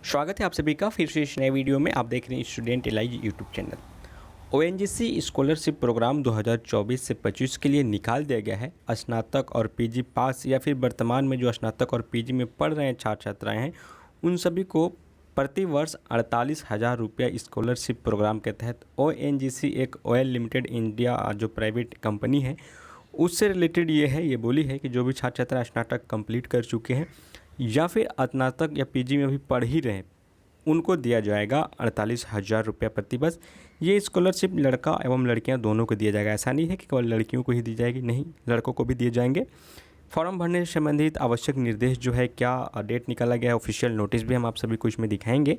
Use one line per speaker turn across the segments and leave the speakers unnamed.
स्वागत है आप सभी का फिर से इस नए वीडियो में। आप देख रहे हैं student allies YouTube channel. ONGC scholarship program 2024 से 25 के लिए निकाल दिया गया है। स्नातक और पीजी पास या फिर वर्तमान में जो स्नातक और पीजी में पढ़ रहे हैं छात्र छात्राएँ हैं, उन सभी को प्रति वर्ष 48,000 रुपया स्कॉलरशिप प्रोग्राम के तहत ओएनजीसी एक ऑयल लिमिटेड इंडिया जो प्राइवेट कंपनी है उससे रिलेटेड ये बोली है कि जो भी छात्र छात्रा स्नातक कंप्लीट कर चुके हैं या फिर स्नातक या पीजी में भी पढ़ ही रहे हैं, उनको दिया जाएगा 48,000 रुपया प्रति वर्ष। ये स्कॉलरशिप लड़का एवं लड़कियां दोनों को दिया जाएगा। ऐसा नहीं है कि केवल लड़कियों को ही दी जाएगी, नहीं, लड़कों को भी दिए जाएंगे। फॉर्म भरने से संबंधित आवश्यक निर्देश जो है, क्या डेट निकाला गया है, ऑफिशियल नोटिस भी हम आप सभी को इसमें दिखाएंगे।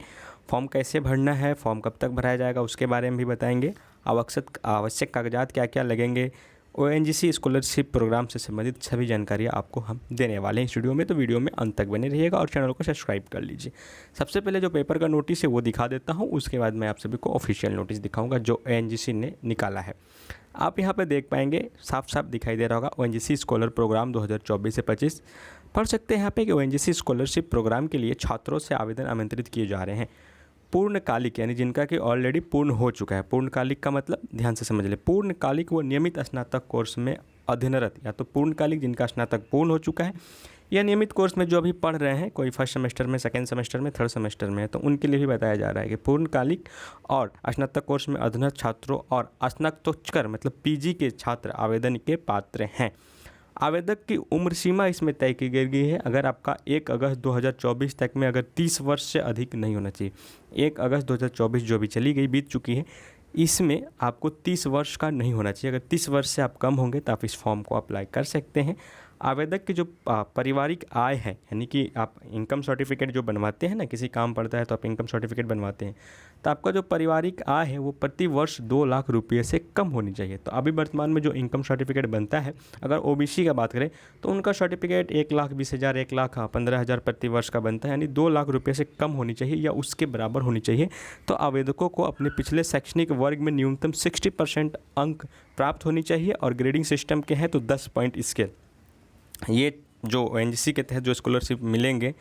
फॉर्म कैसे भरना है, फॉर्म कब तक भराया जाएगा, उसके बारे में भी बताएंगे। आवश्यक कागजात क्या क्या लगेंगे, ओएनजीसी स्कॉलरशिप प्रोग्राम से संबंधित सभी जानकारियाँ आपको हम देने वाले हैं इस वीडियो में। तो वीडियो में अंत तक बने रहिएगा और चैनल को सब्सक्राइब कर लीजिए। सबसे पहले जो पेपर का नोटिस है वो दिखा देता हूँ, उसके बाद मैं आप सभी को ऑफिशियल नोटिस दिखाऊंगा जो ओएनजीसी ने निकाला है। आप यहाँ पे देख पाएंगे, साफ साफ दिखाई दे रहा होगा, ओएनजीसी स्कॉलर प्रोग्राम 2024 से 25। पढ़ सकते हैं यहाँ पे कि ओएनजीसी स्कॉलरशिप प्रोग्राम के लिए छात्रों से आवेदन आमंत्रित किए जा रहे हैं। पूर्णकालिक यानी जिनका कि ऑलरेडी पूर्ण हो चुका है। पूर्णकालिक का मतलब ध्यान से समझ ले, पूर्णकालिक वो नियमित स्नातक कोर्स में अध्ययनरत, या तो पूर्णकालिक जिनका स्नातक पूर्ण हो चुका है या नियमित कोर्स में जो अभी पढ़ रहे हैं, कोई फर्स्ट सेमेस्टर में, सेकेंड सेमेस्टर में, थर्ड सेमेस्टर में है, तो उनके लिए भी बताया जा रहा है कि पूर्णकालिक और स्नातक कोर्स में अध्ययनरत छात्रों और स्नातकोत्तर मतलब पीजी के छात्र आवेदन के पात्र हैं। आवेदक की उम्र सीमा इसमें तय की गई है। अगर आपका 1 अगस्त 2024 तक में अगर 30 वर्ष से अधिक नहीं होना चाहिए, 1 अगस्त 2024 जो भी चली गई, बीत चुकी है, इसमें आपको 30 वर्ष का नहीं होना चाहिए। अगर 30 वर्ष से आप कम होंगे तो आप इस फॉर्म को अप्लाई कर सकते हैं। आवेदक की जो पारिवारिक आय है, यानी कि आप इनकम सर्टिफिकेट जो बनवाते हैं ना, किसी काम पड़ता है तो आप इनकम सर्टिफिकेट बनवाते हैं, तो आपका जो पारिवारिक आय है वो प्रति वर्ष 2 लाख रुपये से कम होनी चाहिए। तो अभी वर्तमान में जो इनकम सर्टिफिकेट बनता है, अगर ओबीसी का बात करें तो उनका सर्टिफिकेट 1,20,000, 1,15,000 प्रति वर्ष का बनता है, यानी 2 लाख रुपये से कम होनी चाहिए या उसके बराबर होनी चाहिए। तो आवेदकों को अपने पिछले शैक्षणिक वर्ग में न्यूनतम 60% अंक प्राप्त होनी चाहिए और ग्रेडिंग सिस्टम के हैं तो 10 पॉइंट स्केल। ये जो ओएनजीसी के तहत जो स्कॉलरशिप मिलेंगे,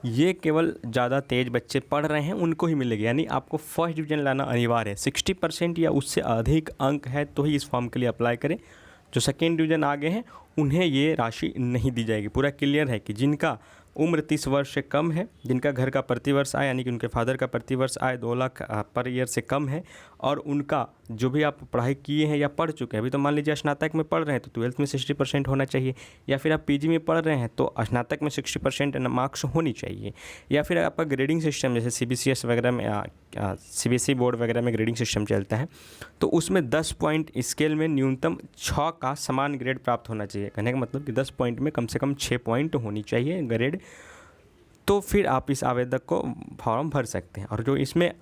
ये केवल ज़्यादा तेज़ बच्चे पढ़ रहे हैं उनको ही मिलेगी, यानी आपको फर्स्ट डिवीज़न लाना अनिवार्य है। 60% या उससे अधिक अंक है तो ही इस फॉर्म के लिए अप्लाई करें। जो सेकेंड डिवीज़न आगे हैं उन्हें ये राशि नहीं दी जाएगी। पूरा क्लियर है कि जिनका उम्र 30 वर्ष से कम है, जिनका घर का प्रतिवर्ष आय यानी कि उनके फादर का प्रतिवर्ष आय 2 लाख पर ईयर से कम है, और उनका जो भी आप पढ़ाई किए हैं या पढ़ चुके हैं, अभी तो मान लीजिए स्नातक में पढ़ रहे हैं तो 12th में 60% होना चाहिए, या फिर आप पीजी में पढ़ रहे हैं तो स्नातक में 60% मार्क्स होनी चाहिए, या फिर आपका ग्रेडिंग सिस्टम जैसे सीबीसीएस वगैरह में सीबीएसई बोर्ड वगैरह में ग्रेडिंग सिस्टम चलता है तो उसमें 10 पॉइंट स्केल में न्यूनतम 6 का समान ग्रेड प्राप्त होना चाहिए। कहने का मतलब कि 10 पॉइंट में कम से कम 6 पॉइंट होनी चाहिए ग्रेड, तो फिर आप इस आवेदक को फॉर्म भर सकते हैं। और जो इसमें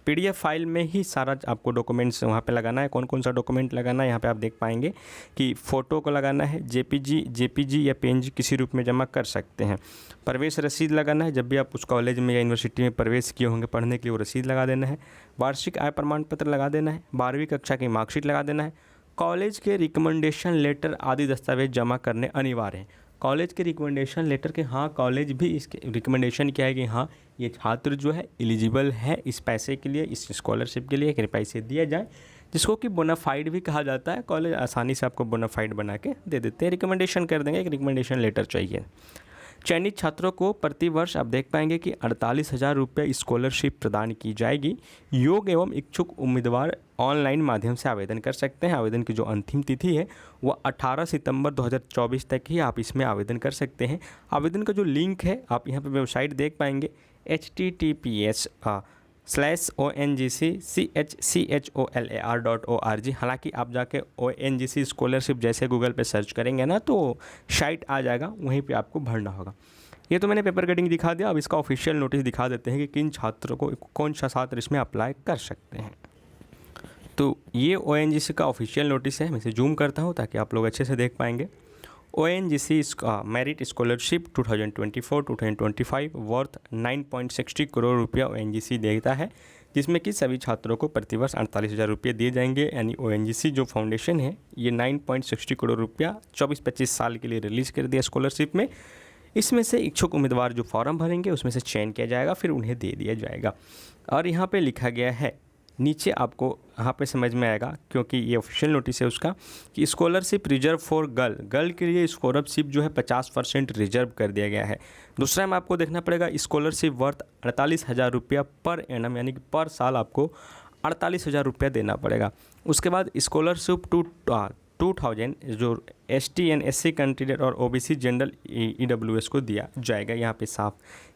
पीडीएफ फाइल में ही सारा आपको डॉक्यूमेंट्स वहाँ पे लगाना है। कौन कौन सा डॉक्यूमेंट लगाना है यहाँ पे आप देख पाएंगे कि फ़ोटो को लगाना है, जेपीजी या पीएनजी किसी रूप में जमा कर सकते हैं। प्रवेश रसीद लगाना है, जब भी आप उस कॉलेज में या यूनिवर्सिटी में प्रवेश किए होंगे पढ़ने के लिए वो रसीद लगा देना है। वार्षिक आय प्रमाण पत्र लगा देना है। 12वीं कक्षा की मार्कशीट लगा देना है। कॉलेज के रिकमेंडेशन लेटर आदि दस्तावेज जमा करने अनिवार्य हैं। कॉलेज के रिकमेंडेशन लेटर के, हाँ, कॉलेज भी इसके रिकमेंडेशन क्या है कि हाँ ये छात्र जो है एलिजिबल है इस पैसे के लिए, इस स्कॉलरशिप के लिए कि पैसे दिए जाए, जिसको कि बोनाफाइड भी कहा जाता है। कॉलेज आसानी से आपको बोनाफाइड बना के दे देते हैं, रिकमेंडेशन कर देंगे, एक रिकमेंडेशन लेटर चाहिए। चयनित छात्रों को प्रति वर्ष आप देख पाएंगे कि 48,000 रुपये स्कॉलरशिप प्रदान की जाएगी। योग्य एवं इच्छुक उम्मीदवार ऑनलाइन माध्यम से आवेदन कर सकते हैं। आवेदन की जो अंतिम तिथि है वह 18 सितंबर 2024 तक ही आप इसमें आवेदन कर सकते हैं। आवेदन का जो लिंक है आप यहाँ पर वेबसाइट देख पाएंगे, https://ONGC-CHCHOLAR.org। हालांकि आप जाके ONGC स्कॉलरशिप जैसे गूगल पे सर्च करेंगे ना तो साइट आ जाएगा, वहीं पे आपको भरना होगा। ये तो मैंने पेपर कटिंग दिखा दिया। अब इसका ऑफिशियल नोटिस दिखा देते हैं कि किन छात्रों को कौन सा छात्र इसमें अप्लाई कर सकते हैं। तो ये ONGC का ऑफिशियल नोटिस है। मैं इसे जूम करता हूँ ताकि आप लोग अच्छे से देख पाएंगे। ONGC merit scholarship 2024-2025 worth 9.60 crore रुपया ONGC देता है, जिसमें कि सभी छात्रों को प्रतिवर्ष 48,000 रुपये दिए जाएंगे। यानी ONGC जो फाउंडेशन है ये 9.60 करोड़ रुपया 24-25 साल के लिए रिलीज़ कर दिया स्कॉलरशिप में। इसमें से इच्छुक उम्मीदवार जो फॉर्म भरेंगे उसमें से चयन किया जाएगा, फिर उन्हें दे दिया जाएगा। और यहाँ पे लिखा गया है, नीचे आपको यहाँ पे समझ में आएगा क्योंकि ये ऑफिशियल नोटिस है उसका, कि स्कॉलरशिप रिजर्व फॉर गर्ल के लिए स्कॉलरशिप जो है 50% रिजर्व कर दिया गया है। दूसरा में आपको देखना पड़ेगा स्कॉलरशिप वर्थ 48,000 रुपया पर एनम, यानी कि पर साल आपको 48,000 रुपया देना पड़ेगा। उसके बाद स्कॉलरशिप 2000 जो ST एंड SC कैंडिडेट और OBC जनरल EWS को दिया जाएगा। यहाँ पे साफ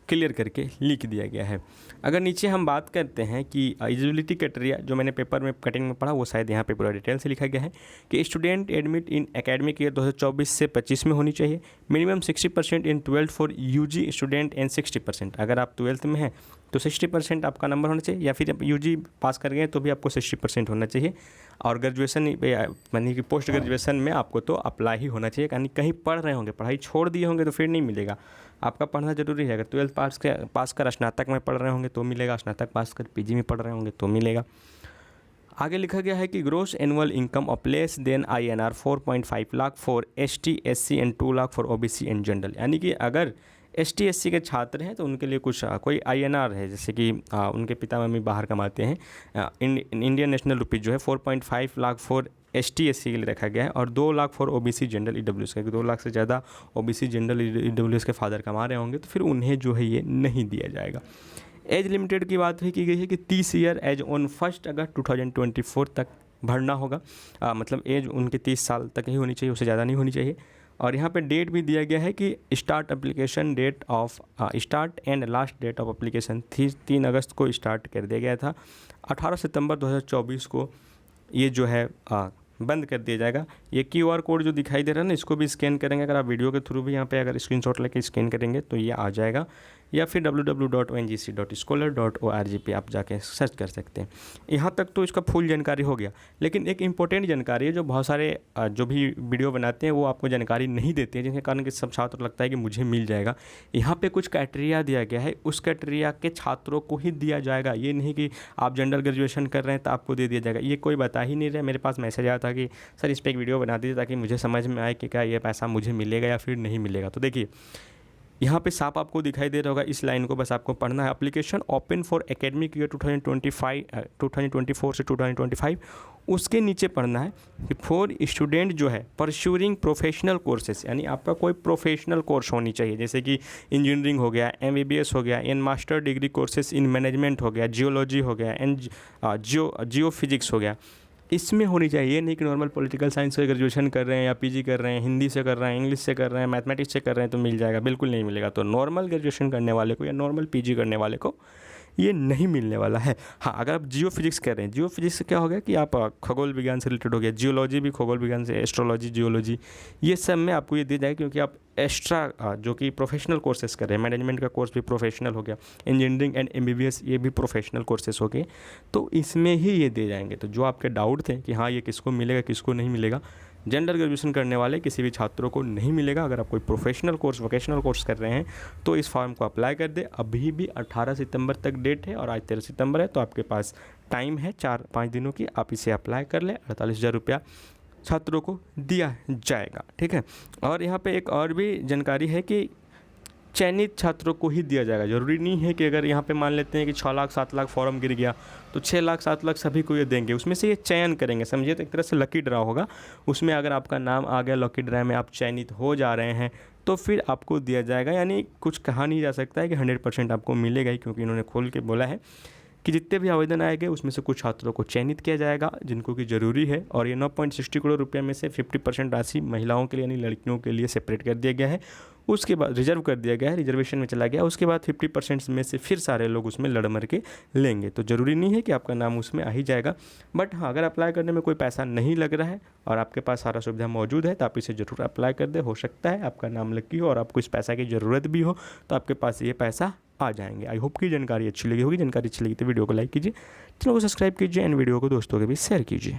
क्लियर करके लिख दिया गया है। अगर नीचे हम बात करते हैं कि एलिजिबिलिटी क्राइटेरिया, जो मैंने पेपर में कटिंग में पढ़ा वो शायद यहाँ पे पूरा डिटेल से लिखा गया है कि स्टूडेंट एडमिट इन एकेडमिक ईयर 2024 से 25 में होनी चाहिए। Minimum 60% in 12 for UG student and 60%, अगर आप 12th में हैं तो 60% आपका नंबर होना चाहिए, या फिर आप UG पास कर गए तो भी आपको 60% होना चाहिए। और ग्रेजुएशन यानी कि पोस्ट ग्रेजुएशन में आपको तो अप्लाई ही होना चाहिए, यानी कहीं पढ़ रहे होंगे, पढ़ाई छोड़ दिए होंगे तो फिर नहीं मिलेगा। आपका पढ़ना जरूरी है। अगर 12th पास कर स्नातक में पढ़ रहे होंगे तो मिलेगा, स्नातक पास कर PG में पढ़ रहे होंगे तो मिलेगा। आगे लिखा गया है कि gross annual income of less than INR 4.5 lakh for ST SC and 2 lakh for OBC and general, यानी कि अगर ST SC के छात्र हैं तो उनके लिए कुछ कोई INR है, जैसे कि उनके पिता मम्मी बाहर कमाते हैं, इंडियन नेशनल रुपीज़ जो है 4.5 लाख फॉर ST SC के लिए रखा गया है, और 2 lakh for OBC general EWS का, 2 लाख से ज़्यादा OBC जनरल EWS के फादर कमा रहे होंगे तो फिर उन्हें जो है ये नहीं दिया जाएगा। एज लिमिटेड की बात भी की गई है कि 30 ईयर एज ऑन 1 अगस्त 2024 तक भरना होगा। मतलब एज उनके 30 साल तक ही होनी चाहिए, उससे ज़्यादा नहीं होनी चाहिए। और यहाँ पे डेट भी दिया गया है कि start application date of start and last date of application 3 अगस्त को स्टार्ट कर दिया गया था। 18 सितंबर 2024 को ये जो है बंद कर दिया जाएगा। ये QR कोड जो दिखाई दे रहा है ना, इसको भी स्कैन करेंगे, अगर आप वीडियो के थ्रू भी यहाँ पे अगर स्क्रीनशॉट लेके स्कैन करेंगे तो ये आ जाएगा, या फिर www.ongc.scholar.org पे आप जाके सर्च कर सकते हैं। यहाँ तक तो इसका फुल जानकारी हो गया, लेकिन एक इम्पोर्टेंट जानकारी है जो बहुत सारे जो भी वीडियो बनाते हैं वो आपको जानकारी नहीं देते हैं, जिसके कारण कि सब छात्र लगता है कि मुझे मिल जाएगा। यहाँ पे कुछ क्राइटेरिया दिया गया है, उस क्राइटेरिया के छात्रों को ही दिया जाएगा। ये नहीं कि आप जनरल ग्रेजुएशन कर रहे हैं तो आपको दे दिया जाएगा, ये कोई बता ही नहीं रहा। मेरे पास मैसेज आया था कि सर इस पर एक वीडियो बना दीजिए ताकि मुझे समझ में आए कि क्या ये पैसा मुझे मिलेगा या फिर नहीं मिलेगा। तो देखिए यहाँ पे साफ आपको दिखाई दे रहा होगा, इस लाइन को बस आपको पढ़ना है। Application open for academic year 2024 से 2025, उसके नीचे पढ़ना है कि फॉर स्टूडेंट जो है परस्यूरिंग प्रोफेशनल कोर्सेस, यानी आपका कोई प्रोफेशनल कोर्स होनी चाहिए, जैसे कि इंजीनियरिंग हो गया, MBBS हो गया, and master degree courses in management हो गया, जियोलॉजी हो गया, एंड जियो फिजिक्स हो गया, इसमें होनी चाहिए। नहीं कि नॉर्मल पॉलिटिकल साइंस से ग्रेजुएशन कर रहे हैं या PG कर रहे हैं, हिंदी से कर रहे हैं, इंग्लिश से कर रहे हैं, मैथमेटिक्स से कर रहे हैं तो मिल जाएगा, बिल्कुल नहीं मिलेगा। तो नॉर्मल ग्रेजुएशन करने वाले को या नॉर्मल PG करने वाले को ये नहीं मिलने वाला है। हाँ, अगर आप जियो फिजिक्स कर रहे हैं, जियो फिजिक्स से क्या हो गया कि आप खगोल विज्ञान से रिलेटेड हो गया, जियोलॉजी भी खगोल विज्ञान से, एस्ट्रोलॉजी, जियोलॉजी, ये सब में आपको ये दिया जाएगा क्योंकि आप एक्स्ट्रा जो कि प्रोफेशनल कोर्सेज कर रहे हैं। मैनेजमेंट का कोर्स भी प्रोफेशनल हो गया, इंजीनियरिंग एंड MBBS ये भी प्रोफेशनल कोर्सेज हो गए, तो इसमें ही ये दे जाएंगे। तो जो आपके डाउट थे कि हाँ ये किसको मिलेगा किसको नहीं मिलेगा, जनरल ग्रेजुएशन करने वाले किसी भी छात्रों को नहीं मिलेगा। अगर आप कोई प्रोफेशनल कोर्स, वोकेशनल कोर्स कर रहे हैं तो इस फॉर्म को अप्लाई कर दे। अभी भी 18 सितंबर तक डेट है और आज 13 सितंबर है, तो आपके पास टाइम है 4-5 दिनों की, आप इसे अप्लाई कर लें। 48,000 रुपया छात्रों को दिया जाएगा, ठीक है। और यहाँ पे एक और भी जानकारी है कि चयनित छात्रों को ही दिया जाएगा। ज़रूरी नहीं है कि अगर यहाँ पे मान लेते हैं कि 6 लाख 7 लाख फॉर्म गिर गया तो 6 लाख 7 लाख सभी को ये देंगे, उसमें से ये चयन करेंगे। समझिए तो एक तरह से लकी ड्रा होगा, उसमें अगर आपका नाम आ गया लकी ड्रा में, आप चयनित हो जा रहे हैं तो फिर आपको दिया जाएगा। यानी कुछ कहा नहीं जा सकता है कि 100% आपको मिलेगा ही, क्योंकि इन्होंने खोल के बोला है कि जितने भी आवेदन आएंगे उसमें से कुछ छात्रों को चयनित किया जाएगा जिनको कि ज़रूरी है। और ये 9.60 करोड़ रुपये में से 50% राशि महिलाओं के लिए यानी लड़कियों के लिए सेपरेट कर दिया गया है, उसके बाद रिजर्व कर दिया गया है, रिजर्वेशन में चला गया। उसके बाद 50% में से फिर सारे लोग उसमें लड़ मर के लेंगे। तो ज़रूरी नहीं है कि आपका नाम उसमें आ ही जाएगा, बट हाँ अगर अप्लाई करने में कोई पैसा नहीं लग रहा है और आपके पास सारा सुविधा मौजूद है तो आप इसे ज़रूर अप्लाई कर दे। हो सकता है आपका नाम लकी हो और आपको इस पैसा की ज़रूरत भी हो तो आपके पास ये पैसा आ जाएंगे। आई होप की जानकारी अच्छी लगी होगी। जानकारी अच्छी लगी तो वीडियो को लाइक कीजिए, चैनल को सब्सक्राइब कीजिए एंड वीडियो को दोस्तों के बीच शेयर कीजिए।